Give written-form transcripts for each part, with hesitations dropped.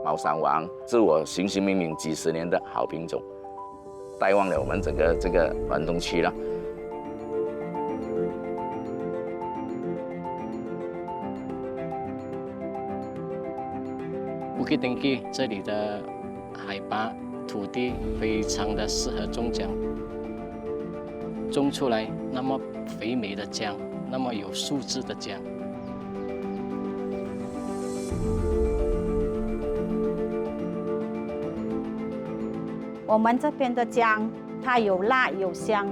猫山王是我寻寻觅觅几十年的好品种，带旺了我们整个这个关东区了。Bukit Tinggi 这里的海拔、土地非常的适合种姜，种出来那么肥美的姜，那么有素质的姜。我们这边的姜，它有辣有香。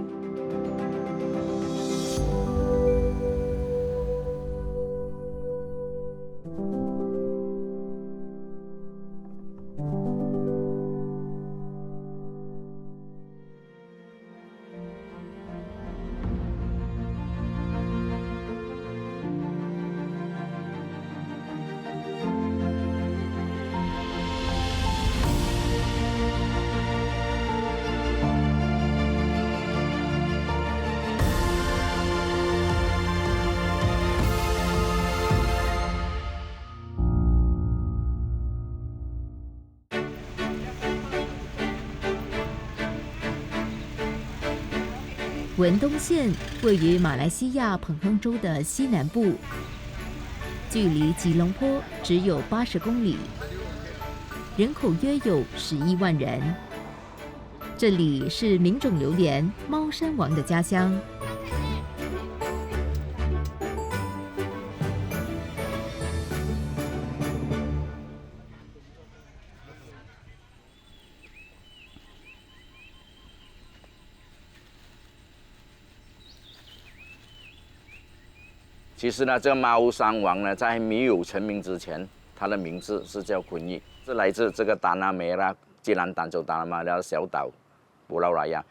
文东县位于马来西亚彭亨州的西南部，距离吉隆坡只有80公里，人口约有11万人。这里是名种榴莲猫山王的家乡。其实呢，这个猫山王呢，在没有成名之前，它的名字是叫昆玉，是来自这个达纳梅拉吉兰丹州达纳梅拉的小岛布劳拉亚。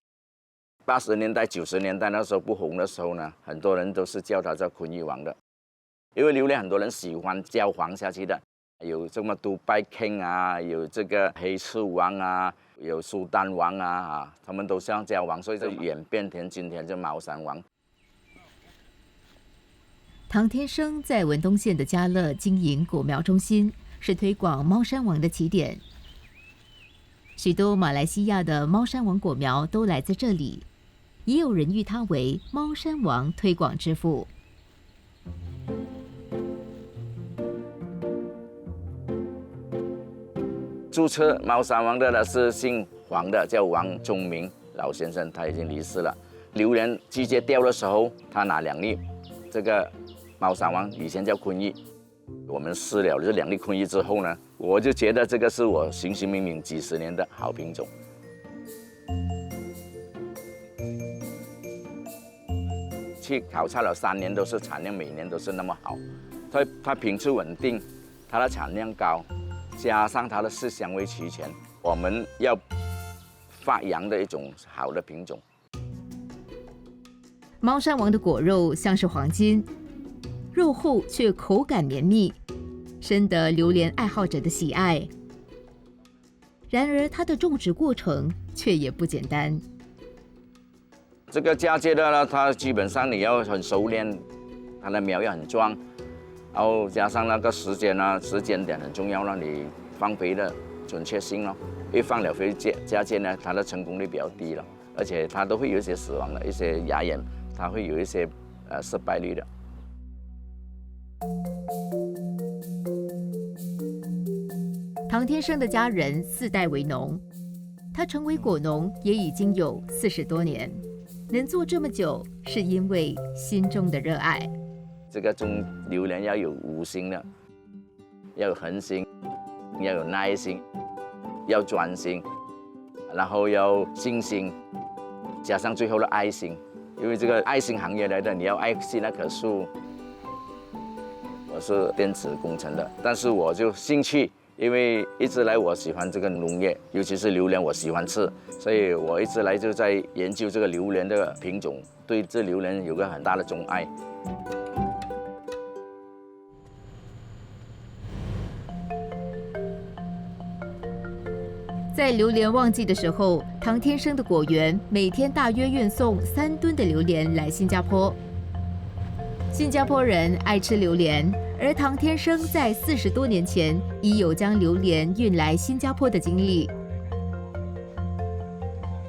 80年代、90年代那时候不红的时候呢，很多人都是叫它叫昆玉王的，因为榴莲很多人喜欢叫黄下去的，有这么杜拜 King 啊，有这个黑翅王啊，有苏丹王啊，他们都这样叫王，所以就演变成今天就猫山王。唐天生在文东县的家乐经营果苗中心，是推广猫山王的起点。许多马来西亚的猫山王果苗都来自这里，也有人誉他为猫山王推广之父。注册猫山王的呢是姓黄的，叫王忠明老先生，他已经离世了。榴莲季节掉的时候，他拿2粒这个猫山王，以前叫昆玉。我们试了这2粒昆玉之后呢，我就觉得这个是我寻寻觅觅几十年的好品种。去考察了3年，都是产量每年都是那么好。它品质稳定，它的产量高，加上它的色香味齐全，我们要发扬的一种好的品种。猫山王的果肉像是黄金，肉厚却口感绵密，深得榴莲爱好者的喜爱。然而，它的种植过程却也不简单。这个嫁接的呢，它基本上你要很熟练，它的苗要很壮，然后加上那个时间点很重要了，你放肥的准确性了。一放了肥嫁接呢，它的成功率比较低了，而且它都会有一些死亡的一些芽眼，它会有一些失败率的。唐天生的家人4代为农，他成为果农也已经有40多年，能做这么久，是因为心中的热爱。这个种榴莲要有5心的，要有恒心，要有耐心，要专心，然后要信心，加上最后的爱心。因为这个爱心行业来的，你要爱惜那棵树。我是电子工程的，但是我就兴趣。因为一直来我喜欢这个农业，尤其是榴莲，我喜欢吃，所以我一直来就在研究这个榴莲的品种，对这榴莲有个很大的钟爱。在榴莲旺季的时候，唐天生的果园每天大约运送3吨的榴莲来新加坡。新加坡人爱吃榴莲，而唐天生在40多年前已有将榴莲运来新加坡的经历。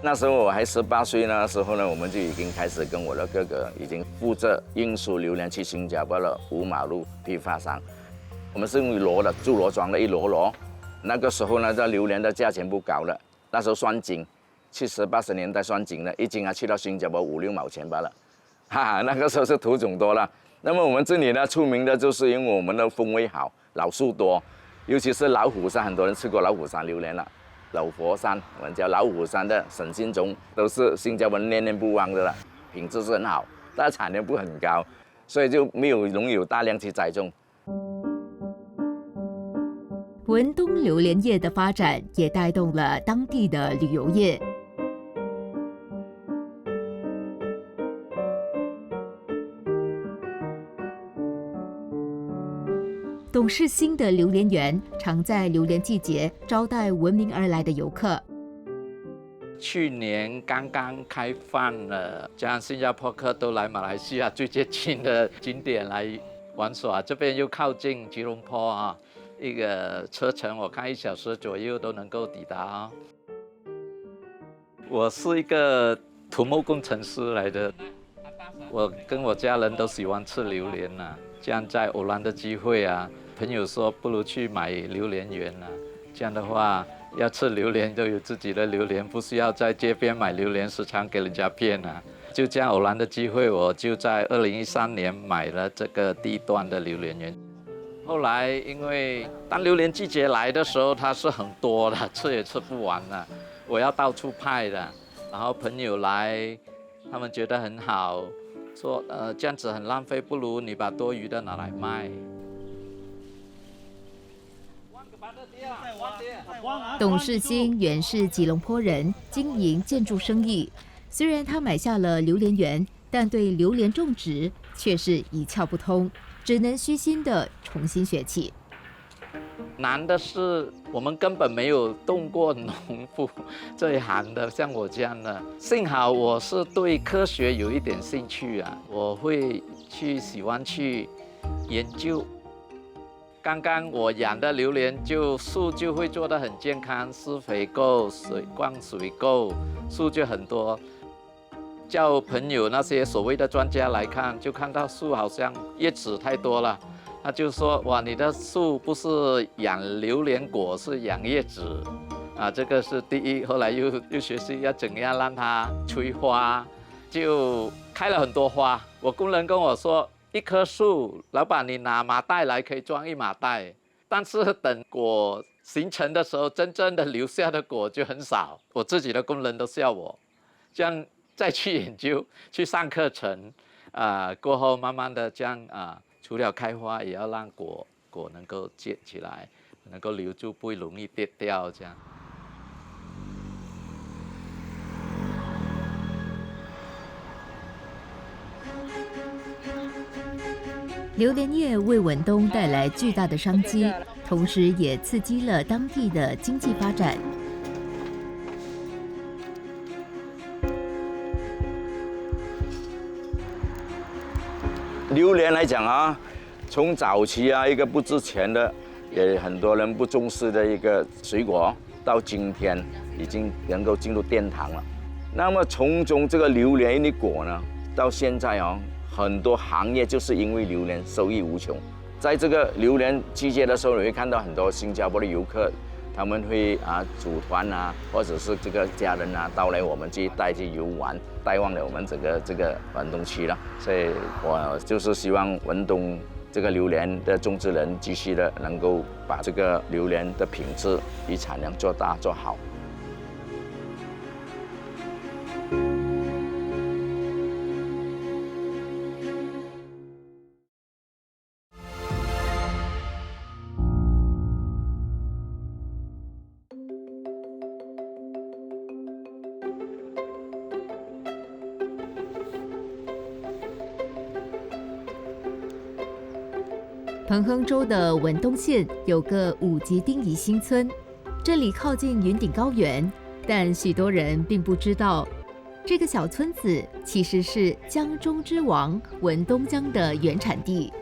那时候我还18岁，那时候呢，我们就已经开始跟我的哥哥已经负责运输榴莲去新加坡的5马路批发商。我们是用箩的，铸箩装的一箩。那个时候呢，这榴莲的价钱不高了，那时候算斤，70、80年代算斤的，一斤去到新加坡5、6毛钱罢了。那个时候是土种多了。那么我们这里呢，出名的就是因为我们的风味好，老树多，尤其是老虎山，很多人吃过老虎山榴莲了。老佛山，我们叫老虎山的省心种，都是新加坡念念不忘的了，品质是很好，但产量不很高，所以就没有容易有大量去栽种。文东榴莲业的发展也带动了当地的旅游业。董事兴的榴莲园常在榴莲季节招待闻名而来的游客。去年刚刚开放了，将新加坡客都来马来西亚最接近的景点来玩耍。这边又靠近吉隆坡啊，一个车程我看1小时左右都能够抵达啊。我是一个土木工程师来的，我跟我家人都喜欢吃榴莲啊。这样在偶然的机会啊，朋友说不如去买榴莲园啊，这样的话要吃榴莲都有自己的榴莲，不需要在街边买榴莲，时常给人家骗啊。就这样偶然的机会，我就在2013年买了这个第一段的榴莲园。后来因为当榴莲季节来的时候，它是很多的，吃也吃不完的，我要到处派的。然后朋友来，他们觉得很好，说这样子很浪费，不如你把多余的拿来卖。董事兴原是吉隆坡人，经营建筑生意。虽然他买下了榴莲园，但对榴莲种植却是一窍不通，只能虚心的重新学起。难的是我们根本没有动过农夫这一行的，像我这样的。幸好我是对科学有一点兴趣啊，我会喜欢去研究。刚刚我养的榴莲树就会做得很健康，施肥够，灌水够，树就很多。叫朋友那些所谓的专家来看，就看到树好像叶子太多了，他就说哇，你的树不是养榴莲果，是养叶子啊，这个是第一。后来又学习要怎样让它催花，就开了很多花。我工人跟我说，一棵树，老板你拿麻袋来可以装1麻袋，但是等果形成的时候，真正的留下的果就很少。我自己的工人都笑我，这样再去研究，去上课程，过后慢慢的这样除了开花，也要让果能够结起来，能够留住，不会容易跌掉这样。榴莲业为文东带来巨大的商机，同时也刺激了当地的经济发展。榴莲来讲啊，从早期一个不值钱的，也很多人不重视的一个水果，到今天已经能够进入殿堂了。那么从中这个榴莲的果呢，到现在很多行业就是因为榴莲收益无穷。在这个榴莲季节的时候，你会看到很多新加坡的游客，他们会组团或者是这个家人到来我们这一带去游玩，带旺了我们整个这个文东区了。所以我就是希望文东这个榴莲的种植人继续的能够把这个榴莲的品质与产量做大做好。彭亨州的文东县有个5级丁仪新村，这里靠近云顶高原，但许多人并不知道，这个小村子其实是江中之王文东江的原产地。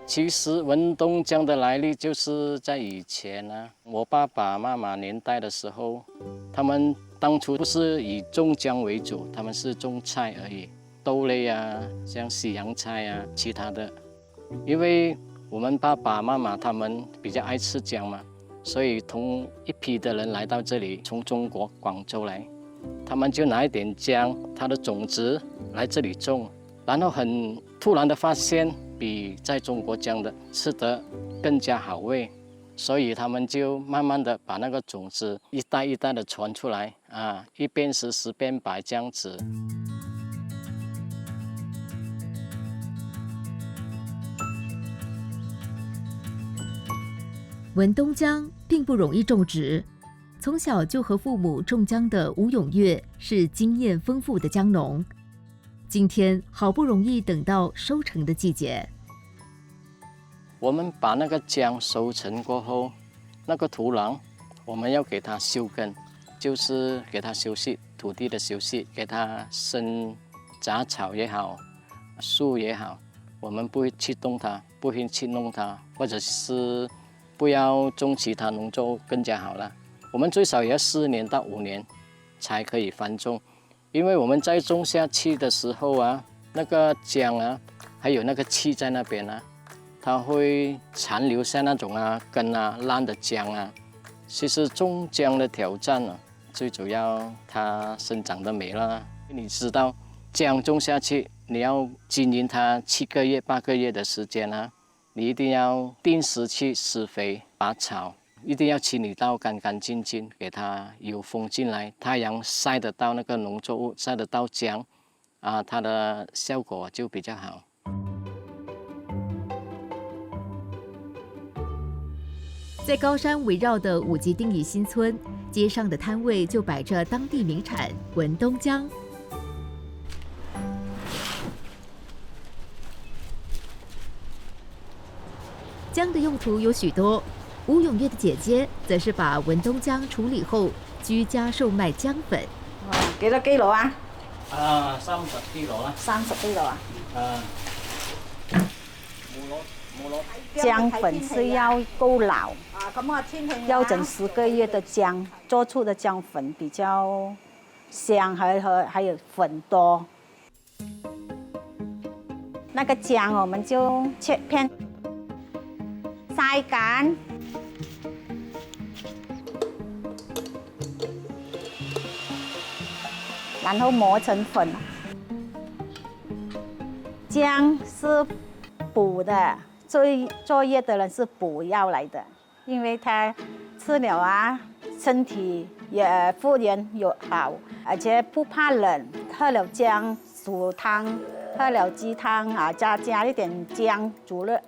其实文东江的来历就是在以前呢，我爸爸妈妈年代的时候，他们当初不是以种姜为主，他们是种菜而已，豆类啊，像西洋菜啊，其他的。因为我们爸爸妈妈他们比较爱吃姜嘛，所以同一批的人来到这里，从中国广州来，他们就拿一点姜，它的种子来这里种，然后很突然的发现，比在中国姜的吃得更加好味，所以他们就慢慢的把那个种子一代一代的传出来啊，一边食十边百这样子。文东江并不容易种植，从小就和父母种姜的吴永月是经验丰富的姜农。今天好不容易等到收成的季节，我们把那个姜收成过后，那个土壤我们要给它休耕，就是给它休息，土地的休息，给它生杂草也好，树也好，我们不会去动它，不会去弄它，或者是不要种其他农作物更加好了。我们最少也要4年到5年才可以翻种，因为我们在种下去的时候啊，那个姜啊，还有那个气在那边啊，它会残留下那种根烂的姜啊。其实种姜的挑战啊，最主要它生长得美了。你知道姜种下去，你要经营它7个月、8个月的时间啊。你一定要定时去施肥、拔草，一定要清理到干干净净，给它有风进来，太阳晒得到那个农作物，晒得到姜，它的效果就比较好。在高山围绕的五级丁乙新村，街上的摊位就摆着当地名产文东姜。姜的用途有许多，吴永月的姐姐则是把文东姜处理后居家售卖姜粉。幾多kg啊？30 kg 啦。30 kg啊？冇攞。姜粉是要够老，要整10个月的姜做出的姜粉比较香，还有粉多。那个姜我们就切片。晒干，然后磨成粉。姜是补的，作业的人是补药来的，因为它吃了身体也复原有好，而且不怕冷。喝了姜煮汤，喝了鸡汤加一点姜煮热。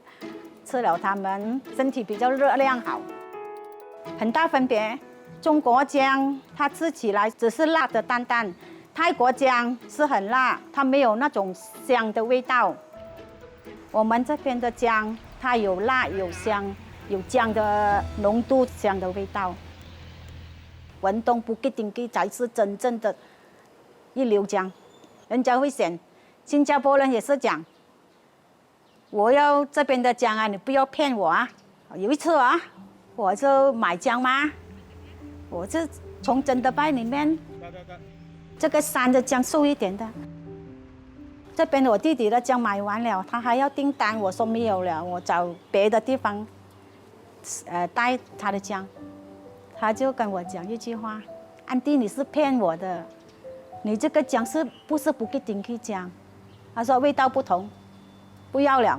吃了它们身体比较热量好，很大分别。中国姜它吃起来只是辣的淡淡，泰国姜是很辣，它没有那种香的味道。我们这边的姜它有辣有香，有姜的浓度，香的味道。文东布吉丁基才是真正的一流姜，人家会选。新加坡人也是讲。我要这边的姜你不要骗我有一次我就买姜嘛，我就从真的拜里面，这个山的姜瘦一点的。这边我弟弟的姜买完了，他还要订单，我说没有了，我找别的地方带他的姜。他就跟我讲一句话：“安迪，你是骗我的，你这个姜是不是不给丁去姜？”他说味道不同。不要了。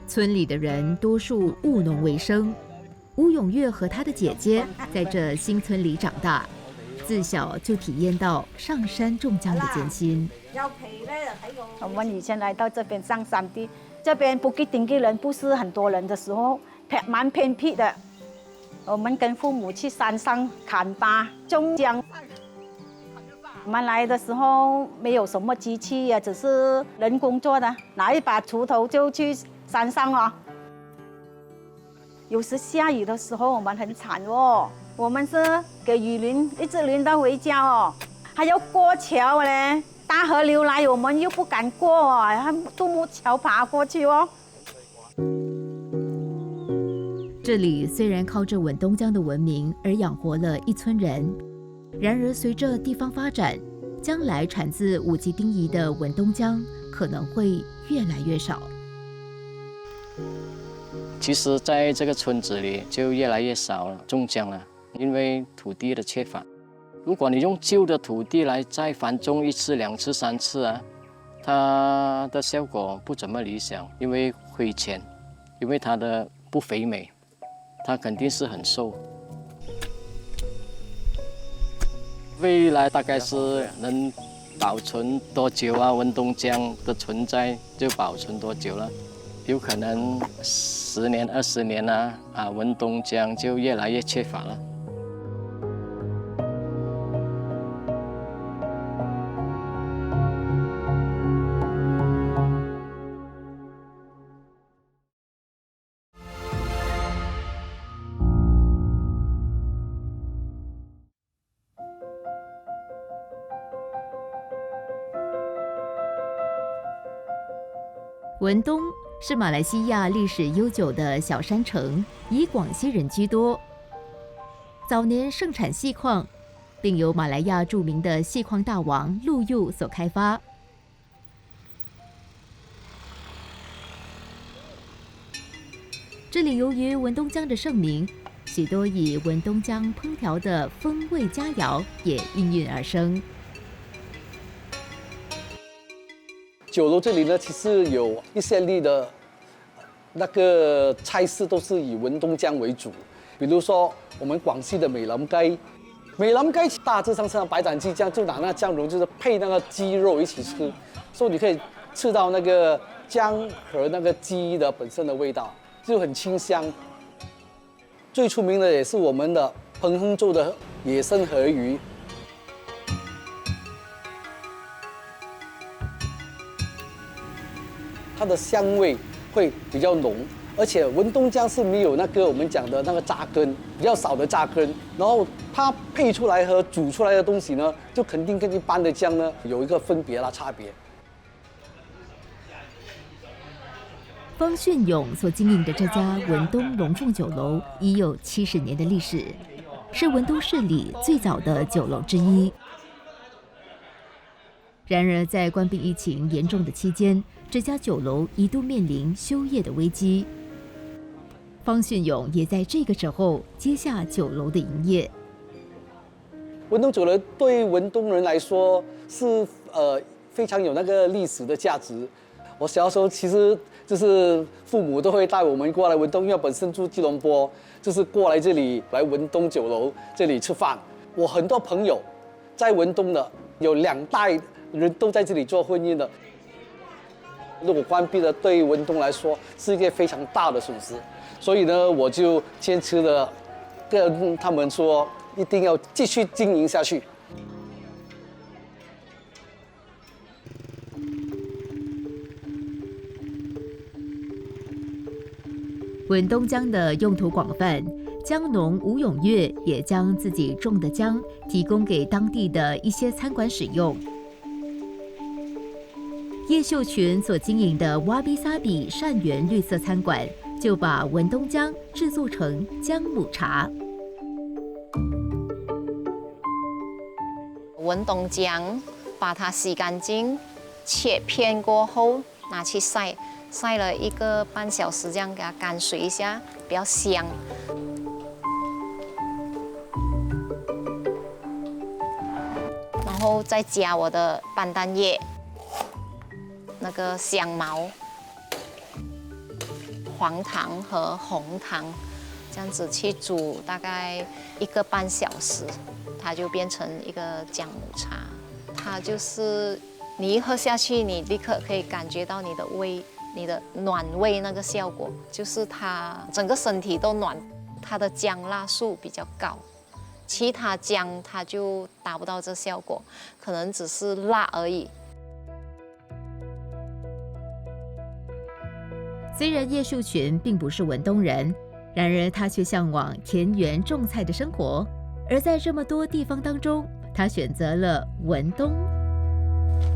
村里的人多数务农为生，吴永月和他的姐姐在这新村里长大，自小就体验到上山种姜的艰辛。我们以前来到这边上山地，这边布吉丁基人不是很多人的时候，蛮偏僻的。我们跟父母去山上砍伐种姜。我们来的时候没有什么机器只是人工做的，拿一把锄头就去山上有时下雨的时候我们很惨我们是给雨淋，一直淋到回家还要过桥嘞。大河流来，我们又不敢过，独木桥爬过去哦。这里虽然靠着文东江的文明而养活了一村人，然而随着地方发展，将来产自五级丁仪的文东江可能会越来越少。其实，在这个村子里就越来越少了种姜了，因为土地的缺乏。如果你用旧的土地来再繁种1次、2次、3次啊，它的效果不怎么理想，因为亏钱，因为它的不肥美，它肯定是很瘦。未来大概是能保存多久啊？文东江的存在就保存多久了？有可能10年、20年啊，文东江就越来越缺乏了。文东是马来西亚历史悠久的小山城，以广西人居多。早年盛产细矿，并由马来亚著名的细矿大王陆佑所开发。这里由于文东江的盛名，许多以文东江烹调的风味佳肴也应运而生。酒楼这里呢，其实有一些例的那个菜式都是以文东江为主，比如说我们广西的美林雞，美林雞大致上是白斩雞醬，就拿那個醬蓉就是配那个雞肉一起吃，所以你可以吃到那个姜和那个鸡的本身的味道，就很清香。最出名的也是我们的彭亨州的野生河鱼。它的香味会比较浓，而且文东江是没有那个我们讲的那个扎根，比较少的扎根，然后它配出来和煮出来的东西呢，就肯定跟一般的姜呢有一个分别啦差别。方训勇所经营的这家文东龙凤酒楼已有70年的历史，是文东市里最早的酒楼之一。然而，在冠病疫情严重的期间，这家酒楼一度面临休业的危机。方训勇也在这个时候接下酒楼的营业。文东酒楼对文东人来说是非常有那个历史的价值。我小时候其实就是父母都会带我们过来文东，因为本身住吉隆坡，就是过来这里来文东酒楼这里吃饭。我很多朋友在文东的有2代人都在这里做婚姻的。如果关闭了，对文东来说是一个非常大的损失，所以呢，我就坚持的跟他们说，一定要继续经营下去。文东江的用途广泛，姜农吴永月也将自己种的姜提供给当地的一些餐馆使用。叶秀群所经营的瓦比萨比善缘绿色餐馆，就把文东姜制作成姜母茶。文东姜把它洗干净，切片过后拿去晒，晒了1个半小时，这样给它干水一下，比较香。然后再加我的斑丹叶。那个香茅、黄糖和红糖，这样子去煮大概1个半小时，它就变成一个姜母茶。它就是你一喝下去，你立刻可以感觉到你的暖胃那个效果，就是它整个身体都暖。它的姜辣素比较高，其他姜它就达不到这效果，可能只是辣而已。虽然叶树群并不是文东人，然而他却向往田园种菜的生活。而在这么多地方当中，他选择了文东。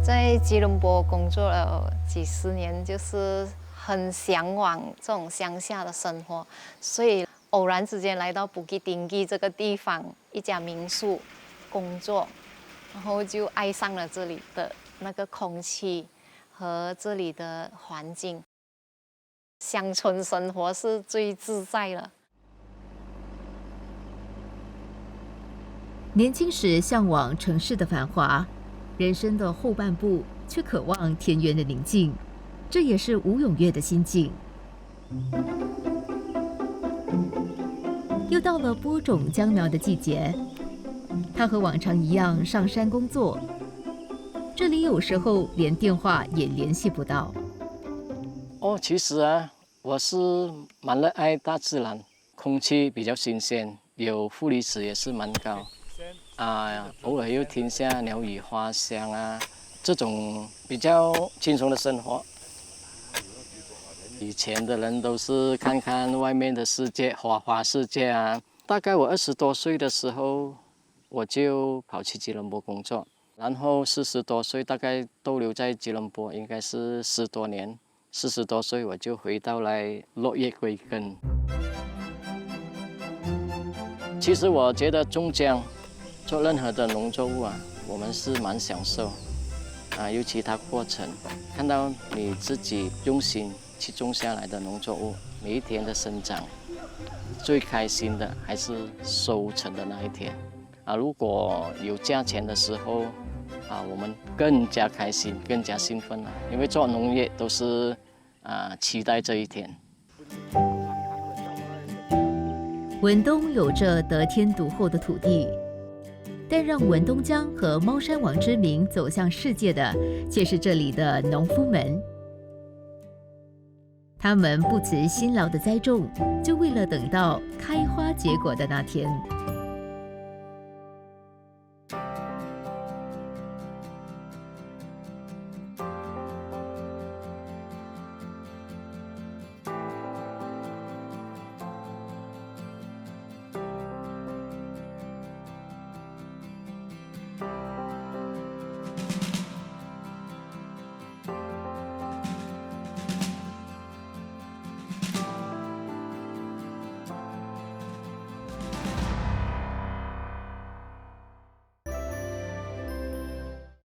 在吉隆坡工作了几十年，就是很向往这种乡下的生活，所以偶然之间来到布吉丁基这个地方一家民宿工作，然后就爱上了这里的那个空气和这里的环境。乡村生活是最自在了。年轻时向往城市的繁华，人生的后半部却渴望田园的宁静，这也是吴永月的心境。又到了播种秧苗的季节，他和往常一样上山工作，这里有时候连电话也联系不到。其实啊，我是蛮热爱大自然，空气比较新鲜，有负离子也是蛮高。偶尔又听下鸟语花香啊，这种比较轻松的生活。以前的人都是看看外面的世界，花世界啊。大概我20多岁的时候，我就跑去吉隆坡工作，然后40多岁大概逗留在吉隆坡，应该是10多年。40多岁我就回到来落叶归根。其实我觉得种姜做任何的农作物啊，我们是蛮享受尤其它过程，看到你自己用心去种下来的农作物，每一天的生长，最开心的还是收成的那一天如果有价钱的时候我们更加开心，更加兴奋了，因为做农业都是期待这一天。文东有着得天独厚的土地，但让文东江和猫山王之名走向世界的，却是这里的农夫们。他们不辞辛劳的栽种，就为了等到开花结果的那天。